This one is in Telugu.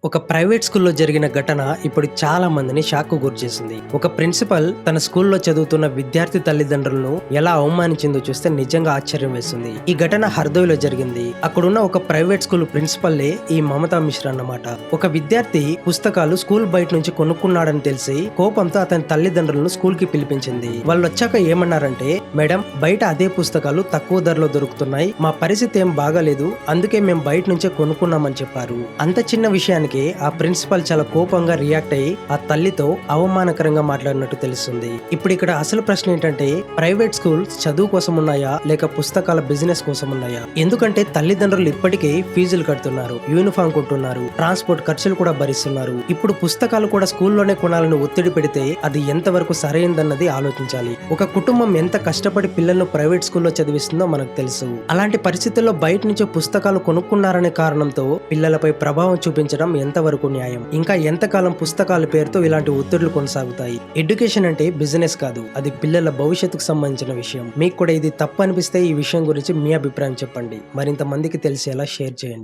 ఒక ప్రైవేట్ స్కూల్లో జరిగిన ఘటన ఇప్పుడు చాలా మందిని షాక్కు గురిచేసింది. ఒక ప్రిన్సిపల్ తన స్కూల్లో చదువుతున్న విద్యార్థి తల్లిదండ్రులను ఎలా అవమానించిందో చూస్తే నిజంగా ఆశ్చర్యం వేస్తుంది. ఈ ఘటన హర్దోయ్లో జరిగింది. అక్కడున్న ఒక ప్రైవేట్ స్కూల్ ప్రిన్సిపల్లే ఈ మమతా మిశ్రా అన్నమాట. ఒక విద్యార్థి పుస్తకాలు స్కూల్ బయట నుంచి కొనుక్కున్నాడని తెలిసి కోపంతో అతని తల్లిదండ్రులను స్కూల్ కి పిలిపించింది. వాళ్ళు వచ్చాక ఏమన్నారంటే, మేడం, బయట అదే పుస్తకాలు తక్కువ ధరలో దొరుకుతున్నాయి, మా పరిస్థితి ఏం బాగాలేదు, అందుకే మేము బయట నుంచే కొనుక్కున్నామని చెప్పారు. అంత చిన్న విషయానికి ఆ ప్రిన్సిపల్ చాలా కోపంగా రియాక్ట్ అయ్యి ఆ తల్లితో అవమానకరంగా మాట్లాడినట్టు తెలుస్తుంది. ఇప్పుడు ఇక్కడ అసలు ప్రశ్న ఏంటంటే, ప్రైవేట్ స్కూల్స్ చదువు కోసం ఉన్నాయా లేక పుస్తకాల బిజినెస్ కోసం ఉన్నాయా? ఎందుకంటే తల్లిదండ్రులు ఇప్పటికే ఫీజులు కడుతున్నారు, యూనిఫామ్ కొంటున్నారు, ట్రాన్స్పోర్ట్ ఖర్చులు కూడా భరిస్తున్నారు. ఇప్పుడు పుస్తకాలు కూడా స్కూల్లోనే కొనాలని ఒత్తిడి పెడితే అది ఎంతవరకు సరైనదన్నది ఆలోచించాలి. ఒక కుటుంబం ఎంత కష్టపడి పిల్లలను ప్రైవేట్ స్కూల్లో చదివిస్తుందో మనకు తెలుసు. అలాంటి పరిస్థితుల్లో బయట నుంచి పుస్తకాలు కొనుక్కున్నారనే కారణంతో పిల్లలపై ప్రభావం చూపించడం ఎంతవరకు న్యాయం? ఇంకా ఎంతకాలం పుస్తకాల పేరుతో ఇలాంటి ఒత్తిడులు కొనసాగుతాయి? ఎడ్యుకేషన్ అంటే బిజినెస్ కాదు, అది పిల్లల భవిష్యత్తుకు సంబంధించిన విషయం. మీకు కూడా ఇది తప్పు అనిపిస్తే ఈ విషయం గురించి మీ అభిప్రాయం చెప్పండి. మరింత మందికి తెలిసేలా షేర్ చేయండి.